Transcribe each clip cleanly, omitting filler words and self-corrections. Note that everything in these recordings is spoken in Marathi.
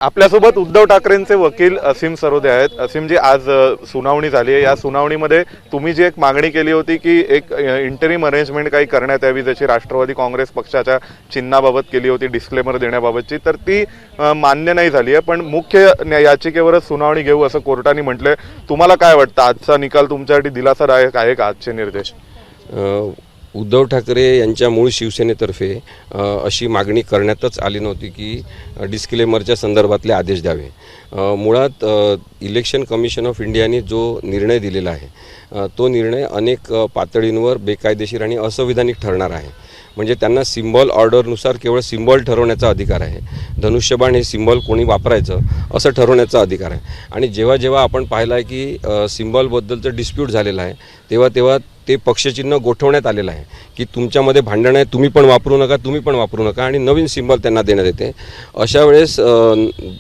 आपल्यासोबत उद्धव ठाकरेंचे वकील असीम सरोदे आहेत। असीमजी, आज सुनावणी झाली आहे। या सुनावणीमध्ये तुम्ही जी एक मागणी केली होती की एक इंटरिम अरेंजमेंट काही करण्यात यावी, जशी राष्ट्रवादी काँग्रेस पक्षाच्या चिन्हाबाबत केली होती, डिस्क्लेमर देण्याबाबतची, तर ती मान्य नाही झाली आहे। पण मुख्य याचिकेवरच सुनावणी घेऊ असं कोर्टाने म्हटलंय। तुम्हाला काय वाटतं, आजचा निकाल तुमच्यासाठी दिलासादायक आहे का? आजचे निर्देश उद्धव ठाकरे यांच्या मूळ शिवसेनेतर्फे अशी मागणी करण्यातच आली नव्हती की डिस्क्लेमरच्या संदर्भातले आदेश द्यावे। मुळात इलेक्शन कमिशन ऑफ इंडियाने जो निर्णय दिलेला आहे तो निर्णय अनेक पातळींवर बेकायदेशीर आणि असंविधानिक ठरणार आहे। म्हणजे त्यांना सिम्बॉल ऑर्डरनुसार केवळ सिम्बॉल ठरवण्याचा अधिकार आहे। धनुष्यबाण हे सिम्बॉल कोणी वापरायचं असं ठरवण्याचा अधिकार आहे। आणि जेव्हा जेव्हा आपण पाहिलं आहे की सिम्बॉलबद्दलचं डिस्प्यूट झालेलं आहे, तेव्हा ते पक्षचिन्ह गोठवण्यात आलेलं आहे की तुमच्यामध्ये भांडण आहे, तुम्ही पण वापरू नका आणि नवीन सिम्बॉल त्यांना देण्यात येते। अशा वेळेस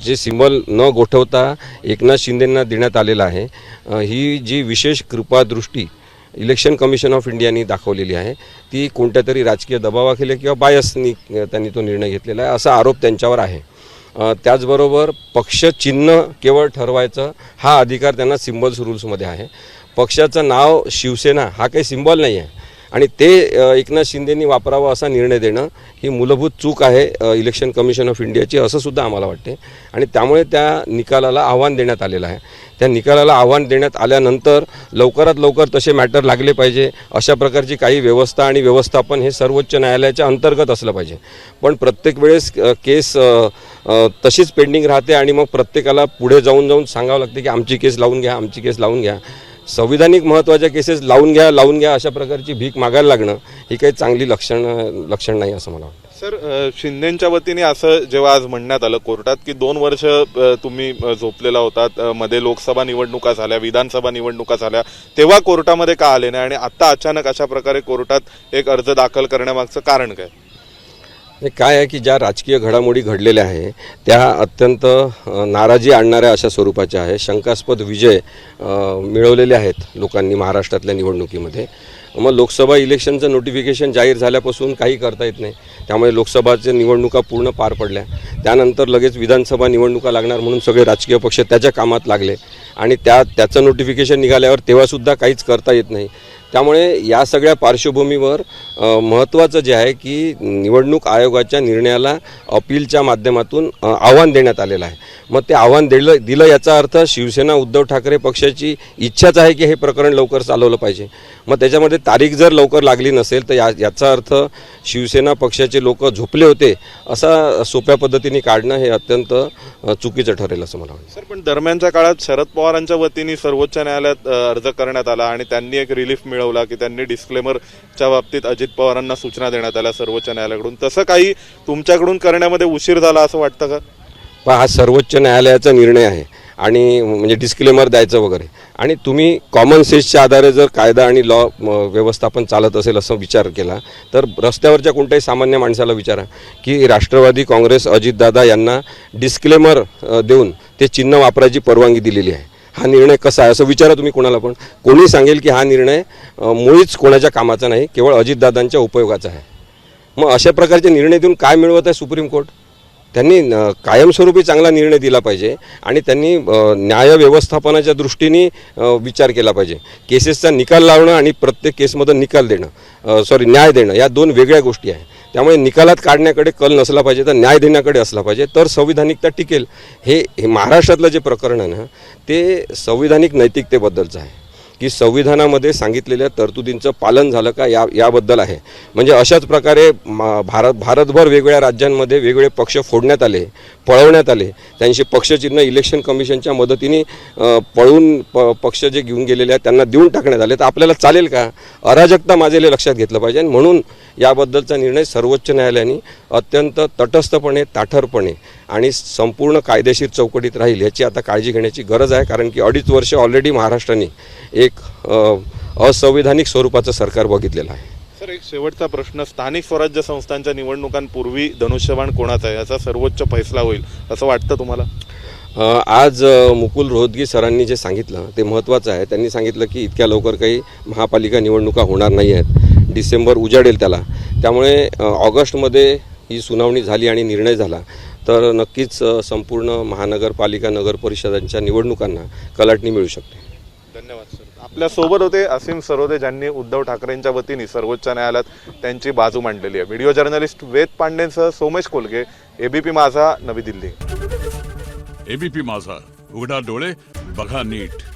जे सिम्बॉल न गोठवता एकनाथ शिंदेंना देण्यात आलेलं आहे, ही जी विशेष कृपादृष्टी इलेक्शन कमिशन ऑफ इंडियाने दाखवलेली आहे ती कोणत्या तरी राजकीय दबावाखाली किंवा बायसनी त्यांनी तो निर्णय घेतलेला आहे असा आरोप त्यांच्यावर आहे। त्याचबरोबर पक्षचिन्ह केवळ ठरवायचं हा अधिकार त्यांना सिम्बॉल्स रूल्समध्ये आहे। पक्षाचं नाव शिवसेना हा काही सिम्बॉल नाही आहे आणि ते एकनाथ शिंदेंनी वापरावं असा निर्णय देणं ही मूलभूत चूक आहे इलेक्शन कमिशन ऑफ इंडियाची, असं सुद्धा आम्हाला वाटते। आणि त्यामुळे त्या निकालाला आव्हान देण्यात आलेलं आहे। त्या निकालाला आव्हान देण्यात आल्यानंतर लवकरात लवकर तसे मॅटर लागले पाहिजे, अशा प्रकारची काही व्यवस्था आणि व्यवस्थापन हे सर्वोच्च न्यायालयाच्या अंतर्गत असलं पाहिजे। पण प्रत्येक वेळेस केस तशीच पेंडिंग राहते आणि मग प्रत्येकाला पुढे जाऊन सांगावं लागते की आमची केस लावून घ्या। संविधानिक महत्त्वाच्या केसेस लावून घ्या अशा प्रकारची भीक मागायला लागणं ही काही चांगली लक्षण नाही असं मला वाटतं। सर, शिंदेंच्या वतीने असं जेव्हा आज म्हणण्यात आलं कोर्टात की 2 वर्ष तुम्ही झोपलेला होतात, मध्ये लोकसभा निवडणुका झाल्या, विधानसभा निवडणुका झाल्या, तेव्हा कोर्टामध्ये का आले नाही आणि आता अचानक अशा प्रकारे कोर्टात एक अर्ज दाखल करण्यामागचं कारण काय? काय आहे की ज्या राजकीय घडामोडी घडलेल्या आहे त्या अत्यंत नाराजी आणणाऱ्या अशा स्वरूपाच्या आहे। शंकास्पद विजय मिळवलेले आहेत लोकांनी महाराष्ट्रातल्या निवडणुकीमध्ये। मग लोकसभा इलेक्शनचं नोटिफिकेशन जाहीर झाल्यापासून काही करता येत नाही, त्यामुळे लोकसभाच्या निवडणुका पूर्ण पार पडल्या। त्यानंतर लगेच विधानसभा निवडणुका लागणार म्हणून सगळे राजकीय पक्ष त्याच्या कामात लागले आणि त्याचं नोटिफिकेशन निघाल्यावर तेव्हासुद्धा काहीच करता येत नाही। त्यामुळे या सगळ्या पार्श्वभूमीवर महत्त्वाचं जे आहे की निवडणूक आयोगाच्या निर्णयाला अपीलच्या माध्यमातून आव्हान देण्यात आलेलं आहे। मग ते आव्हान दिलं याचा अर्थ शिवसेना उद्धव ठाकरे पक्षाची इच्छाच आहे की हे प्रकरण लवकर चालवलं पाहिजे। मग त्याच्यामध्ये तारीख जर लवकर लागली नसेल तर याचा अर्थ शिवसेना पक्षाचे लोक झोपले होते असा सोप्या पद्धतीने काढणं हे अत्यंत चुकीचं ठरेल असं मला वाटतं। सर, पण दरम्यानच्या काळात शरद पवारांच्या वतीने सर्वोच्च न्यायालयात अर्ज करण्यात आला आणि त्यांनी एक रिलीफ मिळवला की त्यांनी डिस्क्लेमरच्या बाबतीत अजित पवारांना सूचना देण्यात आल्या सर्वोच्च न्यायालयाकडून। तसं काही तुमच्याकडून करण्यामध्ये उशीर झाला असं वाटतं का? हा सर्वोच्च न्यायालयाचा निर्णय आहे आणि म्हणजे डिस्क्लेमर द्यायचं वगैरे, आणि तुम्ही कॉमन सेन्सच्या आधारे जर कायदा आणि लॉ व्यवस्थापन चालत असेल असं विचार केला तर रस्त्यावरच्या कोणत्याही सामान्य माणसाला विचारा की राष्ट्रवादी काँग्रेस अजितदादा यांना डिस्क्लेमर देऊन ते चिन्ह वापरायची परवानगी दिलेली आहे, हा निर्णय कसा आहे असं विचारा तुम्ही कोणाला पण। कोणी सांगेल की हा निर्णय मुळीच कोणाच्या कामाचा नाही, केवळ अजितदादांच्या उपयोगाचा आहे। मग अशा प्रकारचे निर्णय देऊन काय मिळवत आहे सुप्रीम कोर्ट? त्यांनी कायमस्वरूपी चांगला निर्णय दिला पाहिजे आणि त्यांनी न्याय व्यवस्थापनाच्या दृष्टीने विचार केला पाहिजे। केसेसचा निकाल लावणं आणि प्रत्येक केसमधून न्याय देणं या 2 वेगळ्या गोष्टी आहेत। त्यामुळे निकालात काढण्याकडे कल नसला पाहिजे तर न्याय देण्याकडे असला पाहिजे, तर संविधानिकता टिकेल। हे महाराष्ट्रातलं जे प्रकरण आहे ना ते संविधानिक नैतिकतेबद्दलचं आहे की संविधानामध्ये सांगितलेल्या तरतुदींचं पालन झालं का याबद्दल आहे। म्हणजे अशाच प्रकारे भारतभर वेगवेगळ्या राज्यांमध्ये वेगवेगळे पक्ष फोडण्यात आले, पळवण्यात आले, त्यांची पक्षचिन्ह इलेक्शन कमिशनच्या मदतीने पळून पक्ष जे घेऊन गेलेले आहेत त्यांना देऊन टाकण्यात आले, तर आपल्याला चालेल का? अराजकता माजेले लक्षात घेतलं पाहिजे। आणि म्हणून याबद्दलचा निर्णय सर्वोच्च न्यायालयाने अत्यंत तटस्थपणे, ताठरपणे आणि संपूर्ण कायदेशीर चौकटीत राहील याची आता काळजी घेण्याची गरज आहे। कारण की 2.5 वर्ष ऑलरेडी महाराष्ट्राने एक असंविधानिक स्वरूपाचं सरकार बघितलेलं आहे। सर, एक शेवटचा प्रश्न, स्थानिक स्वराज्य संस्थांच्या निवडणुकांपूर्वी धनुष्यबाण कोणाचा आहे याचा सर्वोच्च फैसला होईल असं वाटतं तुम्हाला? आज मुकुल रोहतगी सरांनी जे सांगितलं ते महत्त्वाचं आहे। त्यांनी सांगितलं की इतक्या लवकर काही महापालिका निवडणुका होणार नाही आहेत, डिसेंबर उजाडेल त्याला, त्यामुळे ऑगस्टमध्ये ही सुनावणी झाली आणि निर्णय झाला तर नक्कीच संपूर्ण महानगरपालिका नगर परिषदांच्या निवडणुकांना कलाटणी मिळू शकते. धन्यवाद सर. आपल्या सोबत होते असीम सरोदे, ज्यांनी उद्धव ठाकरेंच्या वतीने सर्वोच्च न्यायालयात त्यांची बाजू मांडलेली आहे. व्हिडिओ जर्नलिस्ट वेद पांडेंसह सोमेश कोलगे, एबीपी माझा, नवी दिल्ली. एबीपी माझा, उघडा डोळे बघा नीट.